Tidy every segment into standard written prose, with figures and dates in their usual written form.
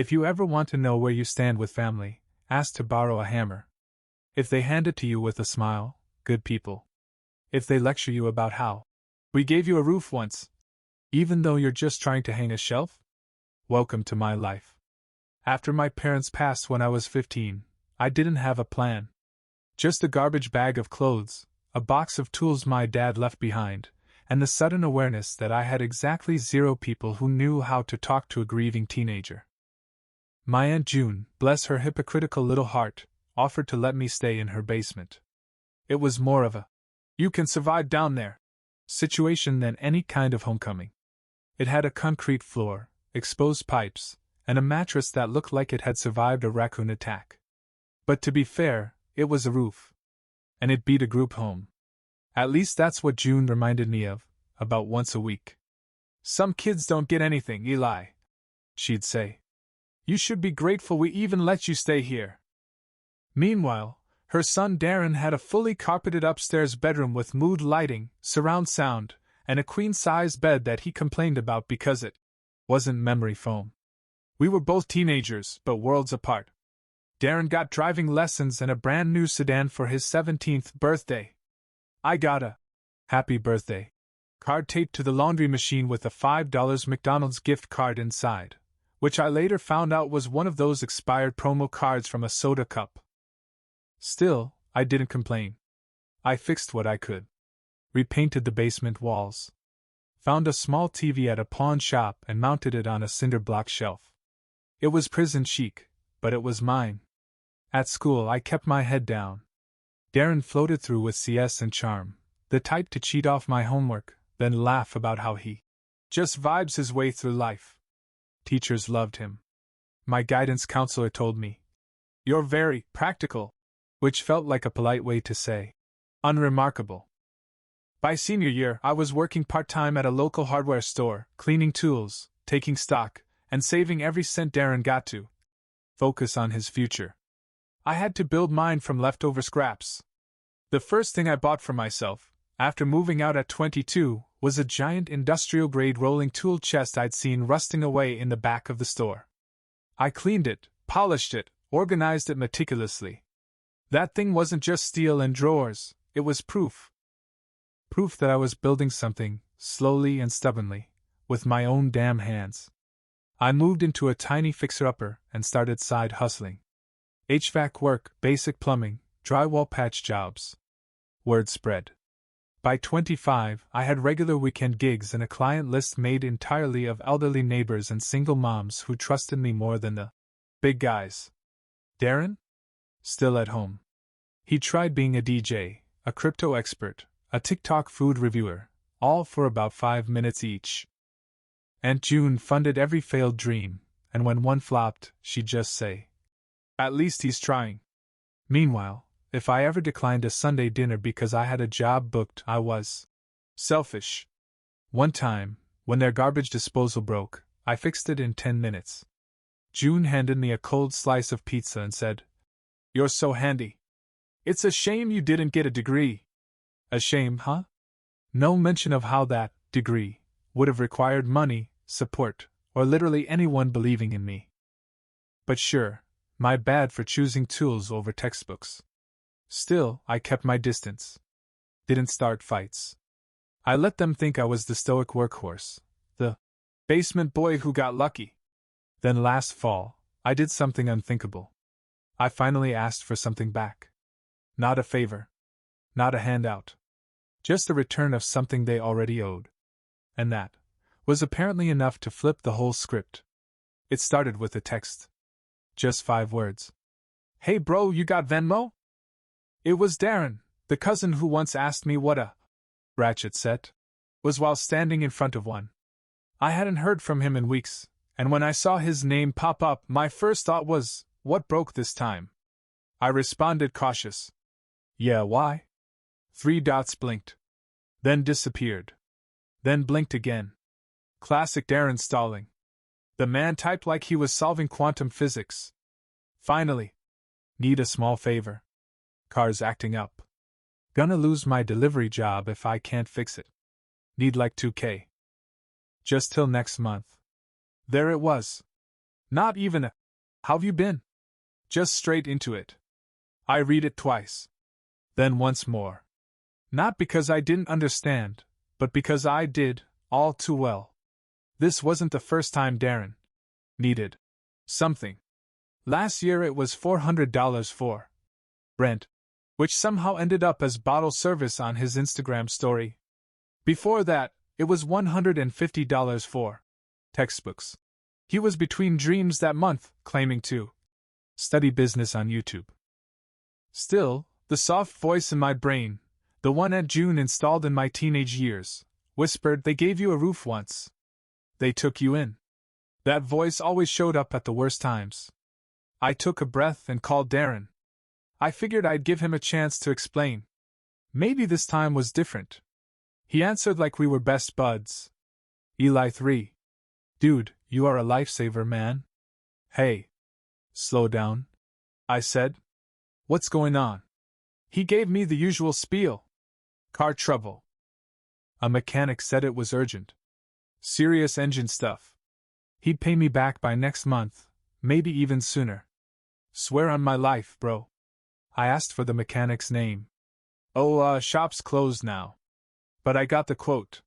If you ever want to know where you stand with family, ask to borrow a hammer. If they hand it to you with a smile, good people. If they lecture you about how we gave you a roof once, even though you're just trying to hang a shelf, welcome to my life. After my parents passed when I was 15, I didn't have a plan. Just a garbage bag of clothes, a box of tools my dad left behind, and the sudden awareness that I had exactly 0 people who knew how to talk to a grieving teenager. My Aunt June, bless her hypocritical little heart, offered to let me stay in her basement. It was more of a "you can survive down there" situation than any kind of homecoming. It had a concrete floor, exposed pipes, and a mattress that looked like it had survived a raccoon attack. But to be fair, it was a roof. And it beat a group home. At least that's what June reminded me of, about once a week. "Some kids don't get anything, Eli," she'd say. "You should be grateful we even let you stay here." Meanwhile, her son Darren had a fully carpeted upstairs bedroom with mood lighting, surround sound, and a queen-size bed that he complained about because it wasn't memory foam. We were both teenagers, but worlds apart. Darren got driving lessons and a brand new sedan for his 17th birthday. I got a "Happy Birthday" card taped to the laundry machine with a $5 McDonald's gift card inside, which I later found out was one of those expired promo cards from a soda cup. Still, I didn't complain. I fixed what I could. Repainted the basement walls. Found a small TV at a pawn shop and mounted it on a cinder block shelf. It was prison chic, but it was mine. At school I kept my head down. Darren floated through with CS and charm, the type to cheat off my homework, then laugh about how he just vibes his way through life. Teachers loved him. My guidance counselor told me, "You're very practical," which felt like a polite way to say unremarkable. By senior year, I was working part-time at a local hardware store, cleaning tools, taking stock, and saving every cent Darren got to focus on his future. I had to build mine from leftover scraps. The first thing I bought for myself, after moving out at 22, was a giant industrial-grade rolling tool chest I'd seen rusting away in the back of the store. I cleaned it, polished it, organized it meticulously. That thing wasn't just steel and drawers, it was proof. Proof that I was building something, slowly and stubbornly, with my own damn hands. I moved into a tiny fixer-upper and started side hustling. HVAC work, basic plumbing, drywall patch jobs. Word spread. By 25, I had regular weekend gigs and a client list made entirely of elderly neighbors and single moms who trusted me more than the big guys. Darren? Still at home. He tried being a DJ, a crypto expert, a TikTok food reviewer, all for about 5 minutes each. Aunt June funded every failed dream, and when one flopped, she'd just say, "At least he's trying." Meanwhile, if I ever declined a Sunday dinner because I had a job booked, I was selfish. One time, when their garbage disposal broke, I fixed it in 10 minutes. June handed me a cold slice of pizza and said, "You're so handy. It's a shame you didn't get a degree." A shame, huh? No mention of how that degree would have required money, support, or literally anyone believing in me. But sure, my bad for choosing tools over textbooks. Still, I kept my distance. Didn't start fights. I let them think I was the stoic workhorse, the basement boy who got lucky. Then last fall, I did something unthinkable. I finally asked for something back. Not a favor. Not a handout. Just a return of something they already owed. And that was apparently enough to flip the whole script. It started with a text. Just 5 words. "Hey bro, you got Venmo?" It was Darren, the cousin who once asked me what a ratchet set was while standing in front of one. I hadn't heard from him in weeks, and when I saw his name pop up, my first thought was, what broke this time? I responded cautious. "Yeah, why?" 3 dots blinked. Then disappeared. Then blinked again. Classic Darren stalling. The man typed like he was solving quantum physics. Finally. Need a small favor. Car's acting up. Gonna lose my delivery job if I can't fix it. Need like $2K. Just till next month. There it was. Not even a, how've you been? Just straight into it. I read it twice. Then once more. Not because I didn't understand, but because I did, all too well. This wasn't the first time Darren needed something. Last year it was $400 for rent, which somehow ended up as bottle service on his Instagram story. Before that, it was $150 for textbooks. He was between dreams that month, claiming to study business on YouTube. Still, the soft voice in my brain, the one Aunt June installed in my teenage years, whispered, "They gave you a roof once. They took you in." That voice always showed up at the worst times. I took a breath and called Darren. I figured I'd give him a chance to explain. Maybe this time was different. He answered like we were best buds. Eli 3. Dude, you are a lifesaver, man. Hey. Slow down, I said. What's going on? He gave me the usual spiel. Car trouble. A mechanic said it was urgent. Serious engine stuff. He'd pay me back by next month, maybe even sooner. Swear on my life, bro. I asked for the mechanic's name. Oh, shop's closed now. But I got the quote.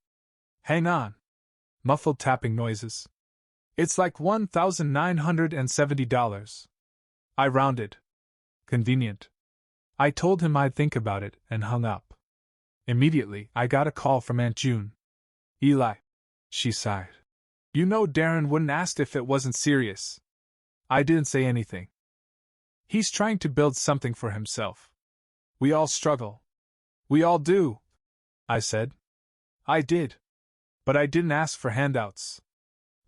Hang on. Muffled tapping noises. It's like $1,970. I rounded. Convenient. I told him I'd think about it and hung up. Immediately, I got a call from Aunt June. Eli. She sighed. You know Darren wouldn't ask if it wasn't serious. I didn't say anything. He's trying to build something for himself. We all struggle. We all do, I said. I did. But I didn't ask for handouts.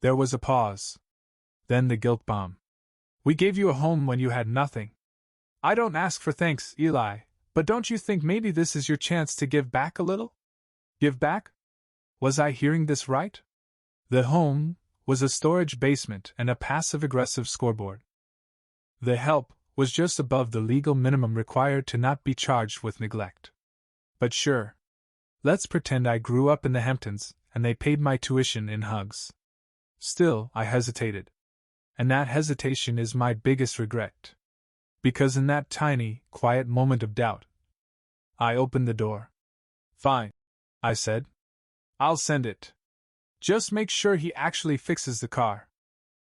There was a pause. Then the guilt bomb. We gave you a home when you had nothing. I don't ask for thanks, Eli, but don't you think maybe this is your chance to give back a little? Give back? Was I hearing this right? The home was a storage basement and a passive-aggressive scoreboard. The help was just above the legal minimum required to not be charged with neglect. But sure. Let's pretend I grew up in the Hamptons and they paid my tuition in hugs. Still, I hesitated. And that hesitation is my biggest regret. Because in that tiny, quiet moment of doubt, I opened the door. Fine, I said. I'll send it. Just make sure he actually fixes the car.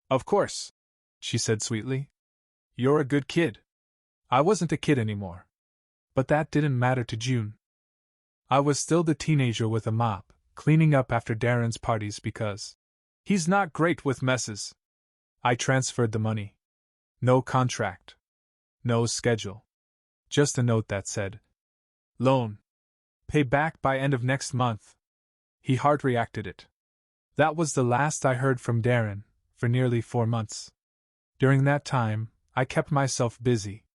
Of course, she said sweetly. You're a good kid. I wasn't a kid anymore. But that didn't matter to June. I was still the teenager with a mop, cleaning up after Darren's parties because he's not great with messes. I transferred the money. No contract. No schedule. Just a note that said, loan. Pay back by end of next month. He heart reacted it. That was the last I heard from Darren, for nearly 4 months. During that time, I kept myself busy.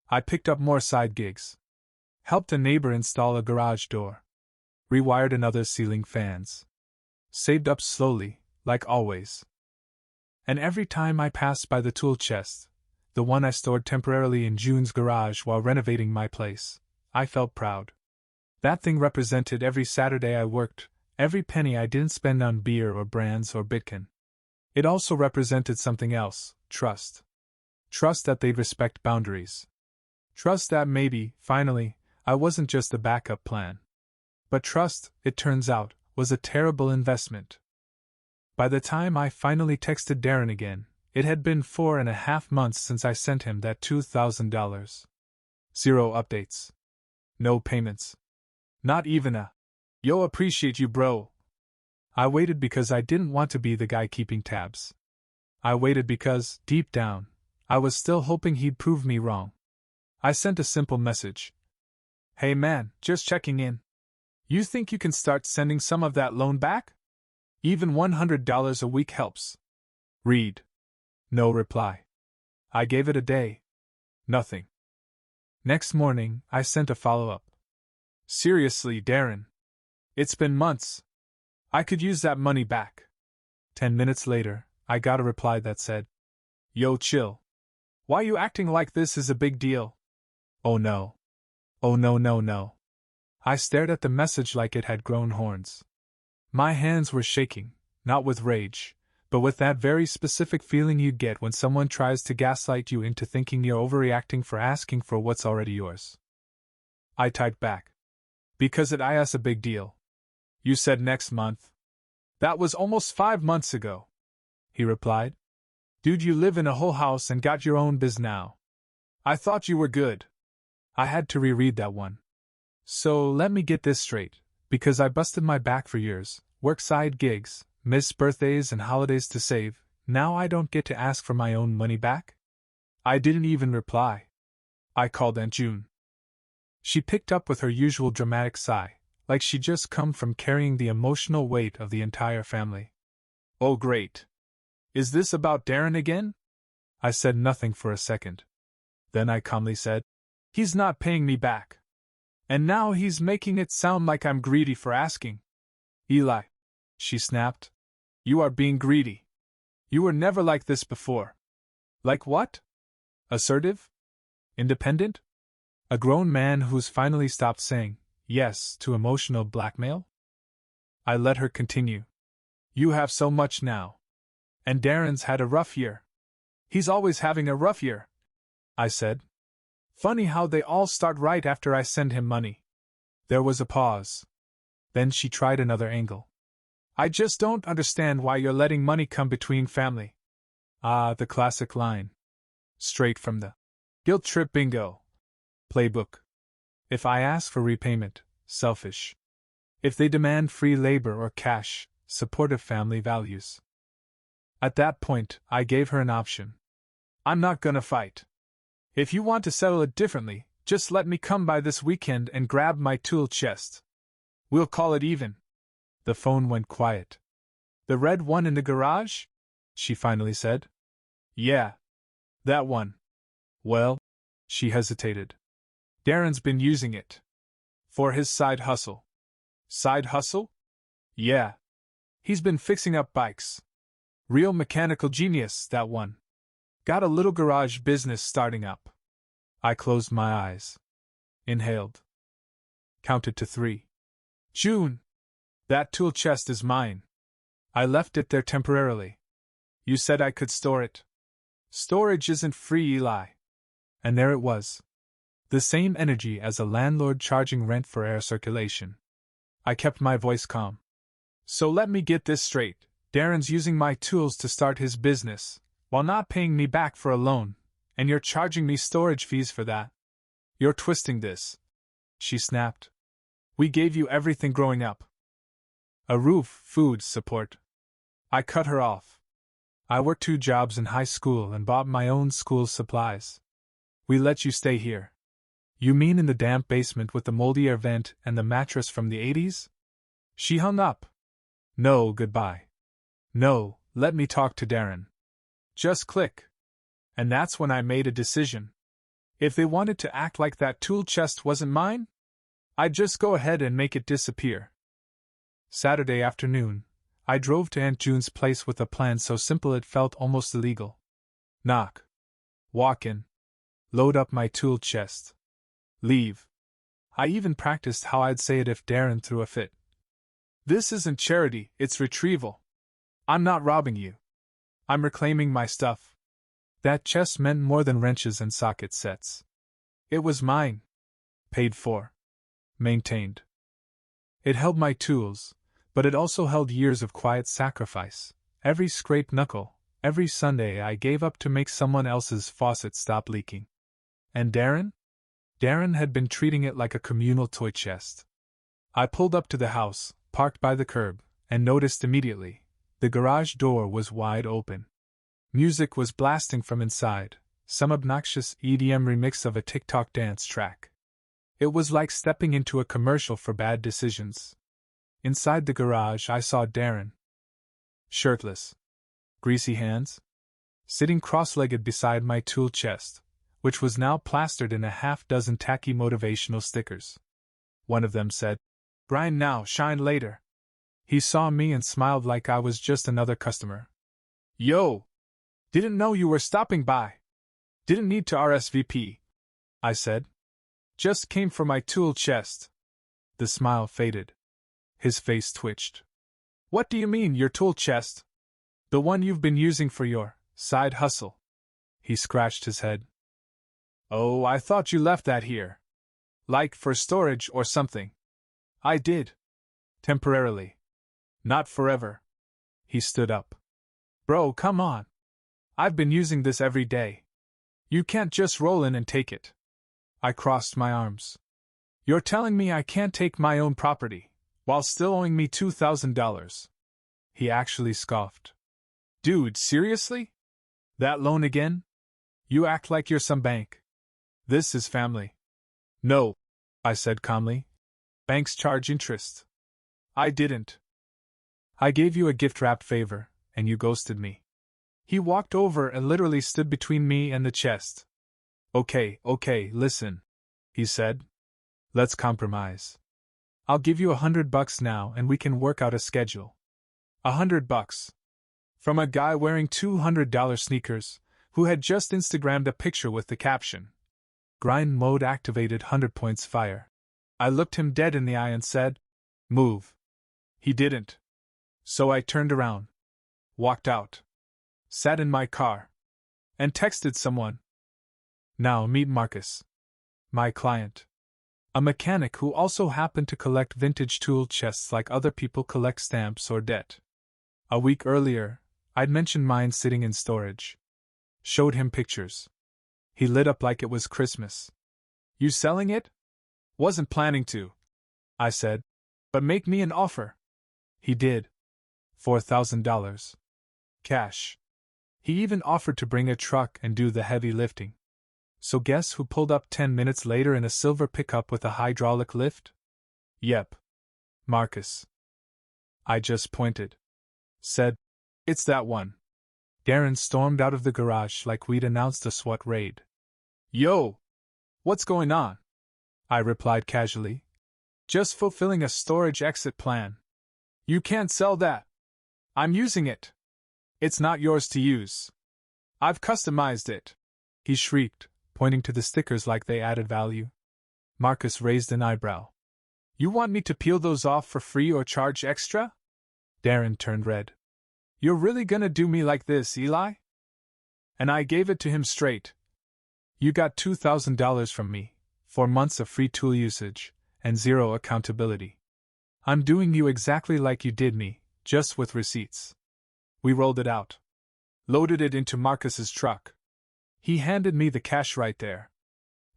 I picked up more side gigs. Helped a neighbor install a garage door. Rewired another ceiling fans. Saved up slowly, like always. And every time I passed by the tool chest, the one I stored temporarily in June's garage while renovating my place, I felt proud. That thing represented every Saturday I worked, every penny I didn't spend on beer or brands or Bitcoin. It also represented something else, trust. Trust that they'd respect boundaries. Trust that maybe, finally, I wasn't just a backup plan. But trust, it turns out, was a terrible investment. By the time I finally texted Darren again, it had been 4.5 months since I sent him that $2,000. 0 updates. No payments. Not even a, yo, appreciate you, bro. I waited because I didn't want to be the guy keeping tabs. I waited because, deep down, I was still hoping he'd prove me wrong. I sent a simple message. Hey man, just checking in. You think you can start sending some of that loan back? Even $100 a week helps. Read. No reply. I gave it a day. Nothing. Next morning, I sent a follow-up. Seriously, Darren. It's been months. I could use that money back. 10 minutes later, I got a reply that said, Yo, chill. Why you acting like this is a big deal? Oh no. Oh no. I stared at the message like it had grown horns. My hands were shaking, not with rage, but with that very specific feeling you get when someone tries to gaslight you into thinking you're overreacting for asking for what's already yours. I typed back. Because it is a big deal. You said next month. That was almost 5 months ago. He replied. Dude, you live in a whole house and got your own biz now. I thought you were good. I had to reread that one. So let me get this straight, because I busted my back for years, work side gigs, missed birthdays and holidays to save, now I don't get to ask for my own money back? I didn't even reply. I called Aunt June. She picked up with her usual dramatic sigh, like she'd just come from carrying the emotional weight of the entire family. Oh great. Is this about Darren again? I said nothing for a second. Then I calmly said, He's not paying me back. And now he's making it sound like I'm greedy for asking. Eli, she snapped. You are being greedy. You were never like this before. Like what? Assertive? Independent? A grown man who's finally stopped saying yes to emotional blackmail? I let her continue. You have so much now. And Darren's had a rough year. He's always having a rough year, I said. Funny how they all start right after I send him money. There was a pause. Then she tried another angle. I just don't understand why you're letting money come between family. Ah, the classic line. Straight from the guilt trip bingo playbook. If I ask for repayment, selfish. If they demand free labor or cash, supportive family values. At that point, I gave her an option. I'm not gonna fight. If you want to settle it differently, just let me come by this weekend and grab my tool chest. We'll call it even. The phone went quiet. The red one in the garage? She finally said. Yeah. That one. Well, she hesitated. Darren's been using it. For his side hustle. Side hustle? Yeah. He's been fixing up bikes. Real mechanical genius, that one. Got a little garage business starting up. I closed my eyes. Inhaled. Counted to 3. June! That tool chest is mine. I left it there temporarily. You said I could store it. Storage isn't free, Eli. And there it was. The same energy as a landlord charging rent for air circulation. I kept my voice calm. So let me get this straight. Darren's using my tools to start his business, while not paying me back for a loan, and you're charging me storage fees for that. You're twisting this. She snapped. We gave you everything growing up. A roof, food, support. I cut her off. I worked 2 jobs in high school and bought my own school supplies. We let you stay here. You mean in the damp basement with the moldy air vent and the mattress from the 80s? She hung up. No, goodbye. No, let me talk to Darren. Just click. And that's when I made a decision. If they wanted to act like that tool chest wasn't mine, I'd just go ahead and make it disappear. Saturday afternoon, I drove to Aunt June's place with a plan so simple it felt almost illegal. Knock. Walk in. Load up my tool chest. Leave. I even practiced how I'd say it if Darren threw a fit. This isn't charity, it's retrieval. I'm not robbing you. I'm reclaiming my stuff. That chest meant more than wrenches and socket sets. It was mine. Paid for. Maintained. It held my tools, but it also held years of quiet sacrifice. Every scraped knuckle, every Sunday I gave up to make someone else's faucet stop leaking. And Darren? Darren had been treating it like a communal toy chest. I pulled up to the house, parked by the curb, and noticed immediately. The garage door was wide open. Music was blasting from inside, some obnoxious EDM remix of a TikTok dance track. It was like stepping into a commercial for bad decisions. Inside the garage I saw Darren. Shirtless. Greasy hands. Sitting cross-legged beside my tool chest, which was now plastered in a half-dozen tacky motivational stickers. One of them said, "Grind now, shine later." He saw me and smiled like I was just another customer. Yo! Didn't know you were stopping by. Didn't need to RSVP, I said. Just came for my tool chest. The smile faded. His face twitched. What do you mean, your tool chest? The one you've been using for your side hustle. He scratched his head. Oh, I thought you left that here. Like for storage or something. I did. Temporarily. Not forever. He stood up. Bro, come on. I've been using this every day. You can't just roll in and take it. I crossed my arms. You're telling me I can't take my own property, while still owing me $2,000. He actually scoffed. Dude, seriously? That loan again? You act like you're some bank. This is family. No, I said calmly. Banks charge interest. I didn't. I gave you a gift-wrapped favor, and you ghosted me. He walked over and literally stood between me and the chest. Okay, listen, he said. Let's compromise. I'll give you $100 now and we can work out a schedule. $100. From a guy wearing $200 sneakers, who had just Instagrammed a picture with the caption, Grind mode activated 100 points fire. I looked him dead in the eye and said, Move. He didn't. So I turned around, walked out, sat in my car, and texted someone. Now meet Marcus. My client. A mechanic who also happened to collect vintage tool chests like other people collect stamps or debt. A week earlier, I'd mentioned mine sitting in storage. Showed him pictures. He lit up like it was Christmas. You selling it? Wasn't planning to, I said, but make me an offer. He did. $4,000. Cash. He even offered to bring a truck and do the heavy lifting. So guess who pulled up 10 minutes later in a silver pickup with a hydraulic lift? Yep. Marcus. I just pointed. Said, It's that one. Darren stormed out of the garage like we'd announced a SWAT raid. Yo! What's going on? I replied casually. Just fulfilling a storage exit plan. You can't sell that. I'm using it. It's not yours to use. I've customized it. He shrieked, pointing to the stickers like they added value. Marcus raised an eyebrow. You want me to peel those off for free or charge extra? Darren turned red. You're really gonna do me like this, Eli? And I gave it to him straight. You got $2,000 from me, 4 months of free tool usage, and 0 accountability. I'm doing you exactly like you did me, just with receipts. We rolled it out. Loaded it into Marcus's truck. He handed me the cash right there.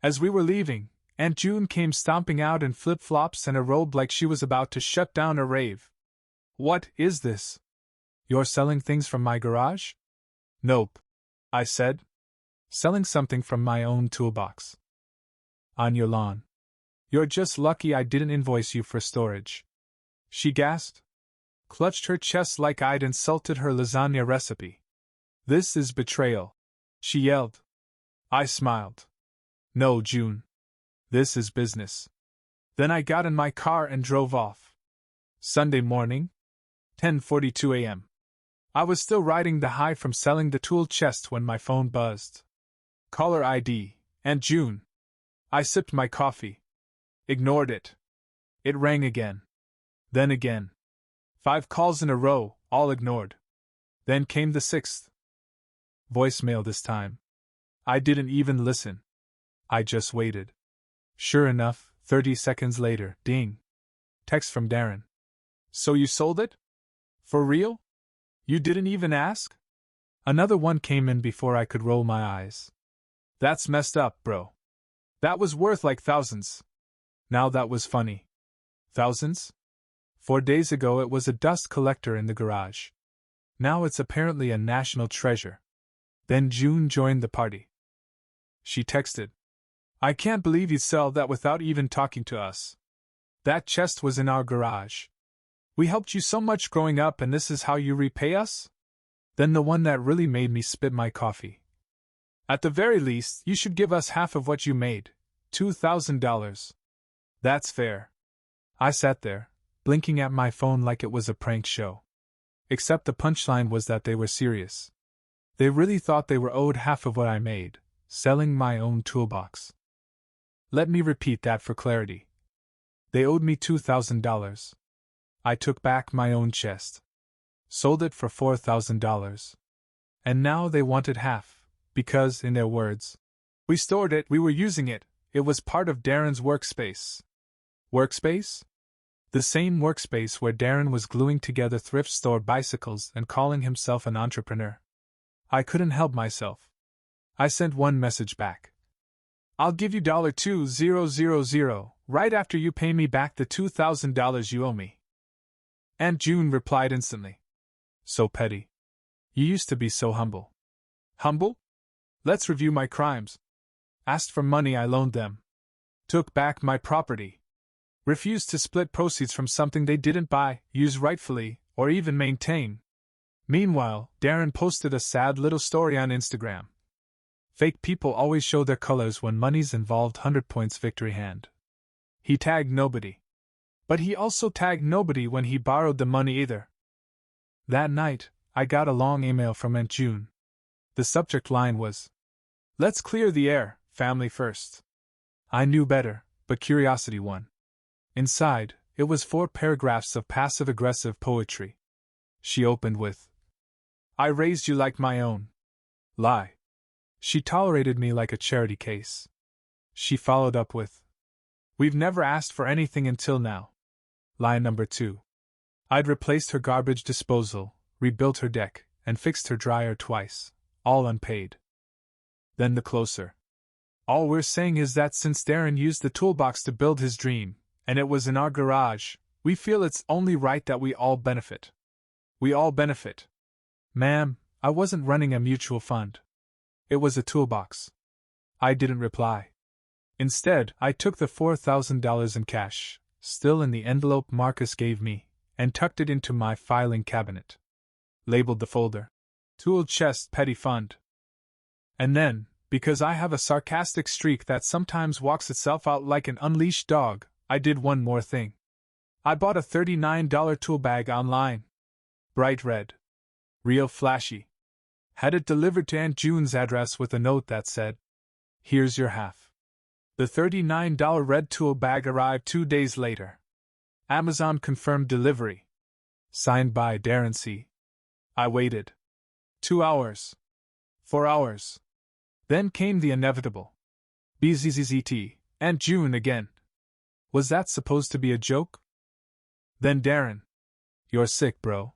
As we were leaving, Aunt June came stomping out in flip-flops and a robe like she was about to shut down a rave. What is this? You're selling things from my garage? Nope, I said. Selling something from my own toolbox. On your lawn. You're just lucky I didn't invoice you for storage. She gasped. Clutched her chest like I'd insulted her lasagna recipe. This is betrayal, she yelled. I smiled. No, June. This is business. Then I got in my car and drove off. Sunday morning, 10:42 a.m. I was still riding the high from selling the tool chest when my phone buzzed. Caller ID, Aunt June. I sipped my coffee. Ignored it. It rang again. Then again. 5 calls in a row, all ignored. Then came the 6th. Voicemail this time. I didn't even listen. I just waited. Sure enough, 30 seconds later, ding. Text from Darren. So you sold it? For real? You didn't even ask? Another one came in before I could roll my eyes. That's messed up, bro. That was worth like thousands. Now that was funny. Thousands? 4 days ago it was a dust collector in the garage. Now it's apparently a national treasure. Then June joined the party. She texted. I can't believe you'd sell that without even talking to us. That chest was in our garage. We helped you so much growing up and this is how you repay us? Then the one that really made me spit my coffee. At the very least, you should give us half of what you made, $2,000. That's fair. I sat there, blinking at my phone like it was a prank show. Except the punchline was that they were serious. They really thought they were owed half of what I made, selling my own toolbox. Let me repeat that for clarity. They owed me $2,000. I took back my own chest. Sold it for $4,000. And now they wanted half, because, in their words, we stored it, we were using it, it was part of Darren's workspace. Workspace? The same workspace where Darren was gluing together thrift store bicycles and calling himself an entrepreneur. I couldn't help myself. I sent one message back. I'll give you $2,000 right after you pay me back the $2,000 you owe me. Aunt June replied instantly. So petty. You used to be so humble. Humble? Let's review my crimes. Asked for money I loaned them. Took back my property. Refused to split proceeds from something they didn't buy, use rightfully, or even maintain. Meanwhile, Darren posted a sad little story on Instagram. Fake people always show their colors when money's involved. 100 points victory hand. He tagged nobody. But he also tagged nobody when he borrowed the money either. That night, I got a long email from Aunt June. The subject line was, "Let's clear the air, family first." I knew better, but curiosity won. Inside, it was 4 paragraphs of passive-aggressive poetry. She opened with, "I raised you like my own." Lie. She tolerated me like a charity case. She followed up with, "We've never asked for anything until now." Lie number 2. I'd replaced her garbage disposal, rebuilt her deck, and fixed her dryer twice, all unpaid. Then the closer. All we're saying is that since Darren used the toolbox to build his dream, and it was in our garage, we feel it's only right that we all benefit. We all benefit. Ma'am, I wasn't running a mutual fund. It was a toolbox. I didn't reply. Instead, I took the $4,000 in cash, still in the envelope Marcus gave me, and tucked it into my filing cabinet. Labeled the folder, "Tool Chest Petty Fund." And then, because I have a sarcastic streak that sometimes walks itself out like an unleashed dog, I did one more thing. I bought a $39 tool bag online. Bright red. Real flashy. Had it delivered to Aunt June's address with a note that said, "Here's your half." The $39 red tool bag arrived 2 days later. Amazon confirmed delivery. Signed by Darren C. I waited. 2 hours. 4 hours. Then came the inevitable. BZZZT, Aunt June again. Was that supposed to be a joke? Then Darren. You're sick, bro.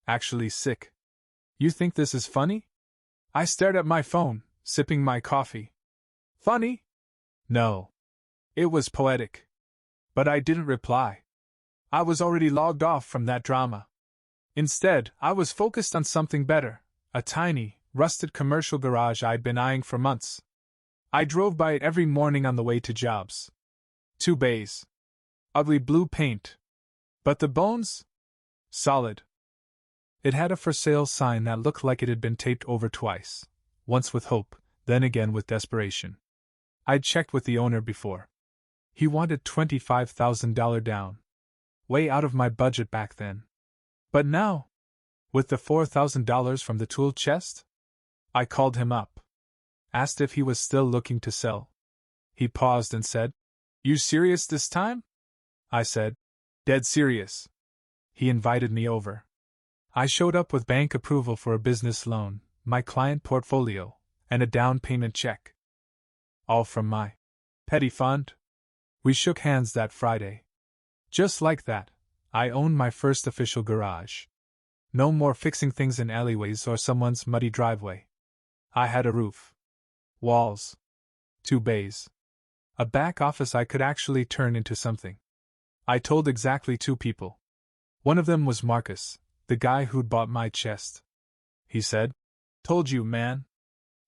Actually sick. You think this is funny? I stared at my phone, sipping my coffee. Funny? No. It was poetic. But I didn't reply. I was already logged off from that drama. Instead, I was focused on something better, a tiny, rusted commercial garage I'd been eyeing for months. I drove by it every morning on the way to jobs. 2 bays. Ugly blue paint. But the bones? Solid. It had a for sale sign that looked like it had been taped over twice, once with hope, then again with desperation. I'd checked with the owner before. He wanted $25,000 down. Way out of my budget back then. But now, with the $4,000 from the tool chest? I called him up. Asked if he was still looking to sell. He paused and said, "You serious this time?" I said, "Dead serious." He invited me over. I showed up with bank approval for a business loan, my client portfolio, and a down payment check. All from my petty fund. We shook hands that Friday. Just like that, I owned my first official garage. No more fixing things in alleyways or someone's muddy driveway. I had a roof. Walls. 2 bays. A back office I could actually turn into something. I told exactly 2 people. One of them was Marcus, the guy who'd bought my chest. He said, "Told you, man.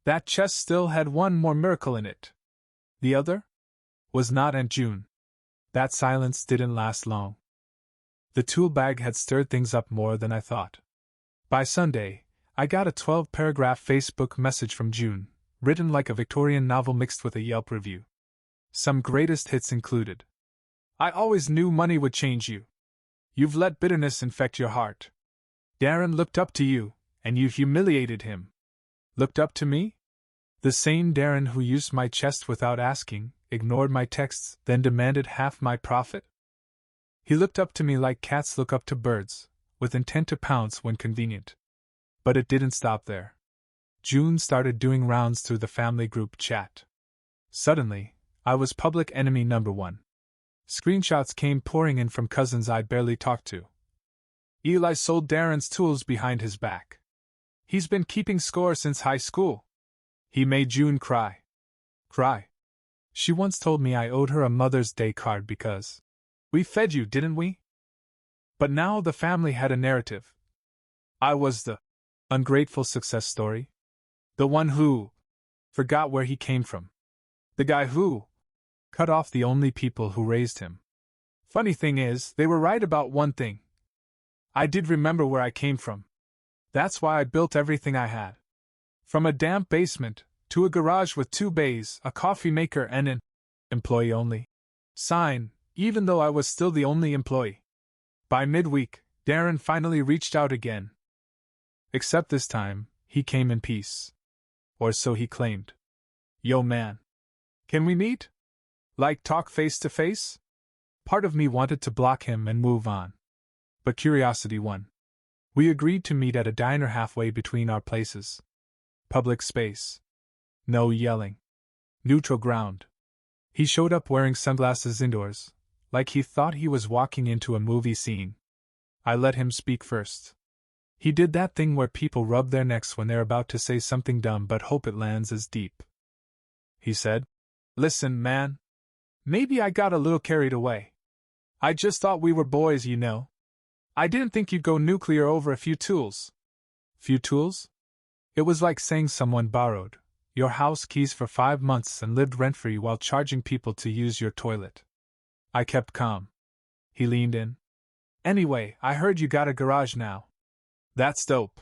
That chest still had one more miracle in it." The other? Was not Aunt June. That silence didn't last long. The tool bag had stirred things up more than I thought. By Sunday, I got a 12-paragraph Facebook message from June, written like a Victorian novel mixed with a Yelp review. Some greatest hits included. "I always knew money would change you. You've let bitterness infect your heart. Darren looked up to you, and you humiliated him." Looked up to me? The same Darren who used my chest without asking, ignored my texts, then demanded half my profit? He looked up to me like cats look up to birds, with intent to pounce when convenient. But it didn't stop there. June started doing rounds through the family group chat. Suddenly, I was public enemy number one. Screenshots came pouring in from cousins I'd barely talked to. Eli sold Darren's tools behind his back. He's been keeping score since high school. He made June cry. Cry. She once told me I owed her a Mother's Day card because we fed you, didn't we? But now the family had a narrative. I was the ungrateful success story. The one who forgot where he came from. The guy who cut off the only people who raised him. Funny thing is, they were right about one thing. I did remember where I came from. That's why I built everything I had. From a damp basement, to a garage with 2 bays, a coffee maker and an employee only sign, even though I was still the only employee. By midweek, Darren finally reached out again. Except this time, he came in peace. Or so he claimed. Yo man. Can we meet? Like talk face to face? Part of me wanted to block him and move on. But curiosity won. We agreed to meet at a diner halfway between our places. Public space. No yelling. Neutral ground. He showed up wearing sunglasses indoors, like he thought he was walking into a movie scene. I let him speak first. He did that thing where people rub their necks when they're about to say something dumb but hope it lands as deep. He said, "Listen, man. Maybe I got a little carried away. I just thought we were boys, you know. I didn't think you'd go nuclear over a few tools." Few tools? It was like saying someone borrowed your house keys for 5 months and lived rent-free while charging people to use your toilet. I kept calm. He leaned in. "Anyway, I heard you got a garage now. That's dope.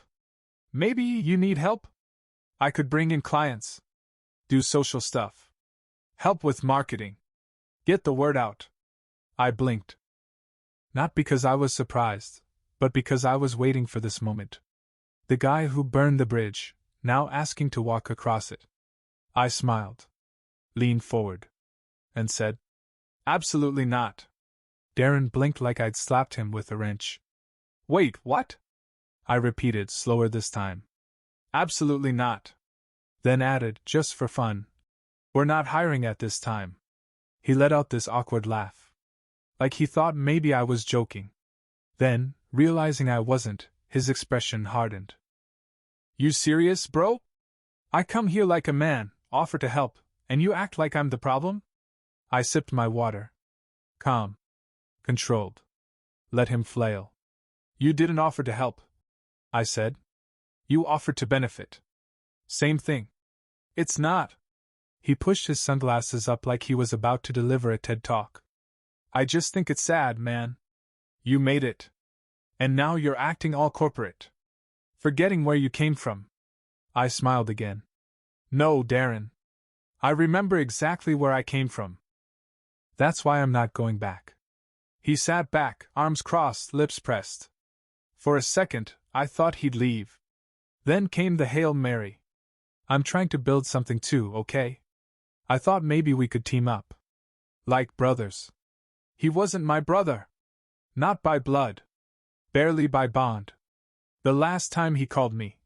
Maybe you need help? I could bring in clients. Do social stuff. Help with marketing. Get the word out." I blinked. Not because I was surprised, but because I was waiting for this moment. The guy who burned the bridge, now asking to walk across it. I smiled, leaned forward, and said, "Absolutely not." Darren blinked like I'd slapped him with a wrench. "Wait, what?" I repeated, slower this time. "Absolutely not." Then added, just for fun, "We're not hiring at this time." He let out this awkward laugh. Like he thought maybe I was joking. Then, realizing I wasn't, his expression hardened. "You serious, bro? I come here like a man, offer to help, and you act like I'm the problem?" I sipped my water. Calm. Controlled. Let him flail. "You didn't offer to help," I said. "You offered to benefit. Same thing." "It's not." He pushed his sunglasses up like he was about to deliver a TED Talk. "I just think it's sad, man. You made it. And now you're acting all corporate. Forgetting where you came from." I smiled again. "No, Darren. I remember exactly where I came from. That's why I'm not going back." He sat back, arms crossed, lips pressed. For a second, I thought he'd leave. Then came the Hail Mary. "I'm trying to build something too, okay? I thought maybe we could team up. Like brothers." He wasn't my brother. Not by blood. Barely by bond. The last time he called me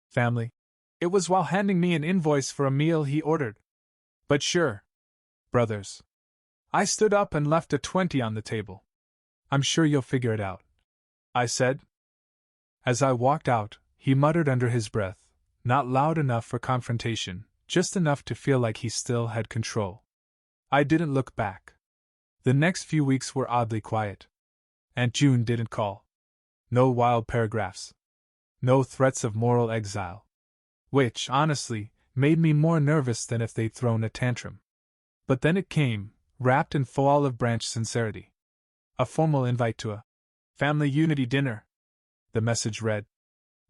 family, it was while handing me an invoice for a meal he ordered. But sure. Brothers. I stood up and left a 20 on the table. "I'm sure you'll figure it out," I said. As I walked out, he muttered under his breath, not loud enough for confrontation, just enough to feel like he still had control. I didn't look back. The next few weeks were oddly quiet. Aunt June didn't call. No wild paragraphs. No threats of moral exile. Which, honestly, made me more nervous than if they'd thrown a tantrum. But then it came, wrapped in full olive branch sincerity. A formal invite to a family unity dinner. The message read,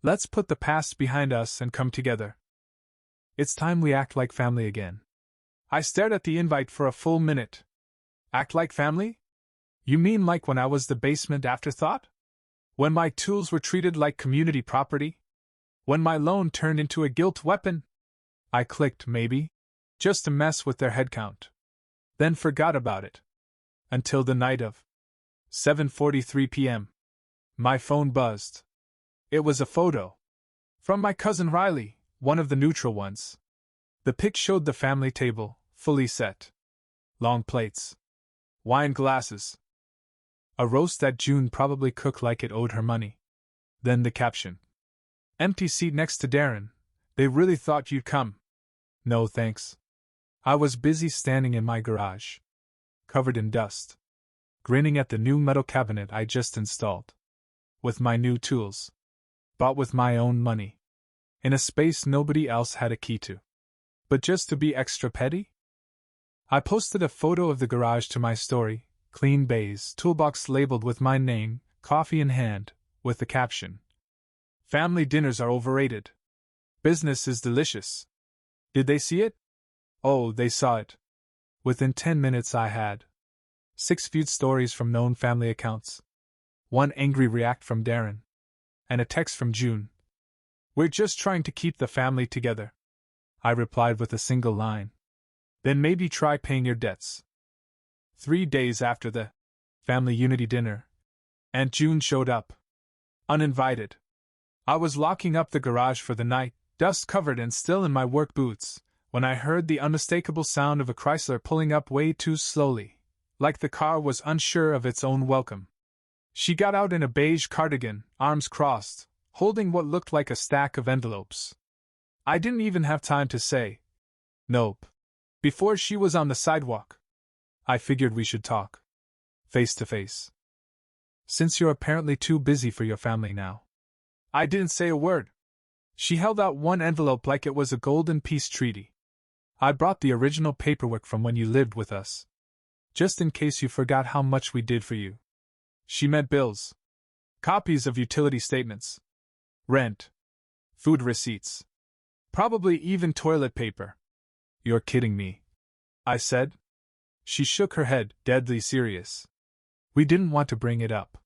"Let's put the past behind us and come together. It's time we act like family again." I stared at the invite for a full minute. Act like family? You mean like when I was the basement afterthought? When my tools were treated like community property? When my loan turned into a guilt weapon? I clicked, maybe. Just to mess with their headcount. Then forgot about it. Until the night of 7:43 p.m. My phone buzzed. It was a photo. From my cousin Riley, one of the neutral ones. The pic showed the family table, fully set. Long plates. Wine glasses. A roast that June probably cooked like it owed her money. Then the caption. Empty seat next to Darren. They really thought you'd come. No thanks. I was busy standing in my garage, covered in dust, grinning at the new metal cabinet I just installed. With my new tools. Bought with my own money. In a space nobody else had a key to. But just to be extra petty? I posted a photo of the garage to my story, clean baize toolbox labeled with my name, coffee in hand, with the caption. Family dinners are overrated. Business is delicious. Did they see it? Oh, they saw it. Within 10 minutes I had 6 viewed stories from known family accounts, 1 angry react from Darren, and a text from June. We're just trying to keep the family together. I replied with a single line. Then maybe try paying your debts. 3 days after the family unity dinner, Aunt June showed up. Uninvited. I was locking up the garage for the night, dust covered and still in my work boots, when I heard the unmistakable sound of a Chrysler pulling up way too slowly, like the car was unsure of its own welcome. She got out in a beige cardigan, arms crossed, holding what looked like a stack of envelopes. I didn't even have time to say, nope, before she was on the sidewalk. I figured we should talk. Face to face. Since you're apparently too busy for your family now. I didn't say a word. She held out one envelope like it was a golden peace treaty. I brought the original paperwork from when you lived with us. Just in case you forgot how much we did for you. She meant bills. Copies of utility statements. Rent. Food receipts. Probably even toilet paper. You're kidding me, I said. She shook her head, deadly serious. We didn't want to bring it up.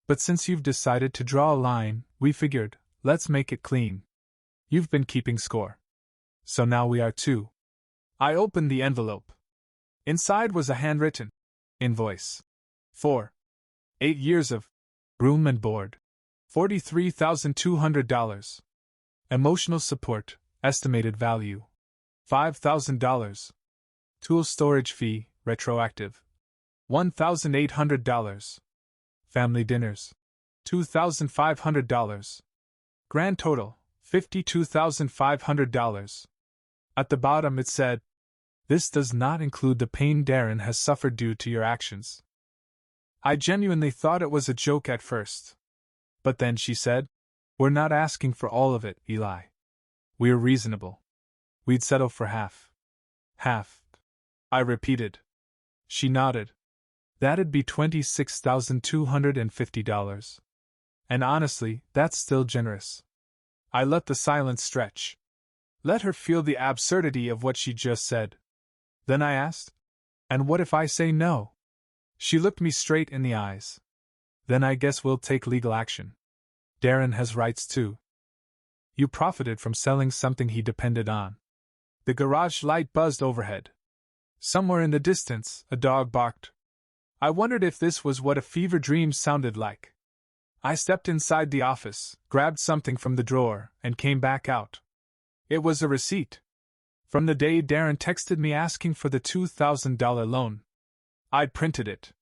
But since you've decided to draw a line, we figured, let's make it clean. You've been keeping score. So now we are too. I opened the envelope. Inside was a handwritten invoice. For 8 years of room and board. $43,200. Emotional support, estimated value. $5,000. Tool storage fee, retroactive. $1,800. Family dinners. $2,500. Grand total, $52,500. At the bottom it said, this does not include the pain Darren has suffered due to your actions. I genuinely thought it was a joke at first. But then she said, we're not asking for all of it, Eli. We're reasonable. We'd settle for half. Half. I repeated. She nodded. That'd be $26,250. And honestly, that's still generous. I let the silence stretch. Let her feel the absurdity of what she just said. Then I asked, and what if I say no? She looked me straight in the eyes. Then I guess we'll take legal action. Darren has rights too. You profited from selling something he depended on. The garage light buzzed overhead. Somewhere in the distance, a dog barked. I wondered if this was what a fever dream sounded like. I stepped inside the office, grabbed something from the drawer, and came back out. It was a receipt. From the day Darren texted me asking for the $2,000 loan. I'd printed it.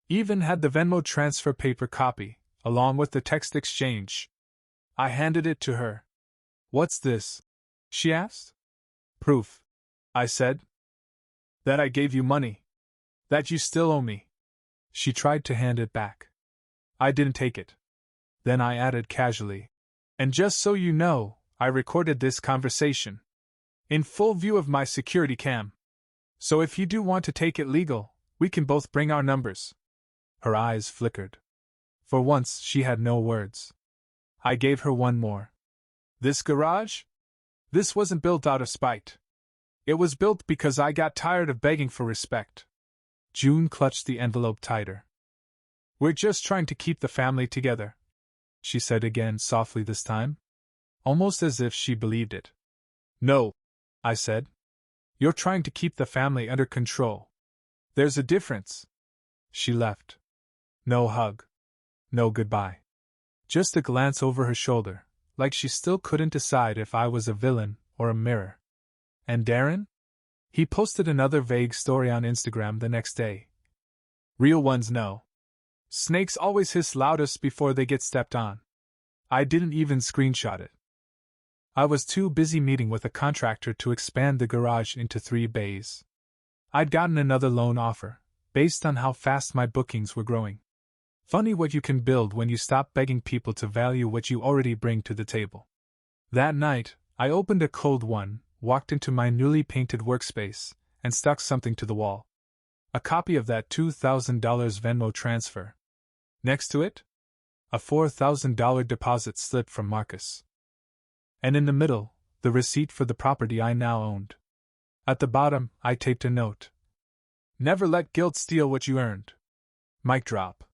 Even had the Venmo transfer paper copy, along with the text exchange. I handed it to her. What's this? She asked. Proof, I said. That I gave you money. That you still owe me. She tried to hand it back. I didn't take it. Then I added casually. And just so you know, I recorded this conversation. In full view of my security cam. So if you do want to take it legal, we can both bring our numbers. Her eyes flickered. For once, she had no words. I gave her one more. This garage? This wasn't built out of spite. It was built because I got tired of begging for respect. June clutched the envelope tighter. We're just trying to keep the family together, she said again softly this time, almost as if she believed it. No, I said. You're trying to keep the family under control. There's a difference. She left. No hug. No goodbye. Just a glance over her shoulder, like she still couldn't decide if I was a villain or a mirror. And Darren? He posted another vague story on Instagram the next day. Real ones know. Snakes always hiss loudest before they get stepped on. I didn't even screenshot it. I was too busy meeting with a contractor to expand the garage into 3 bays. I'd gotten another loan offer, based on how fast my bookings were growing. Funny what you can build when you stop begging people to value what you already bring to the table. That night, I opened a cold one, walked into my newly painted workspace, and stuck something to the wall. A copy of that $2,000 Venmo transfer. Next to it, a $4,000 deposit slip from Marcus. And in the middle, the receipt for the property I now owned. At the bottom, I taped a note. Never let guilt steal what you earned. Mic drop.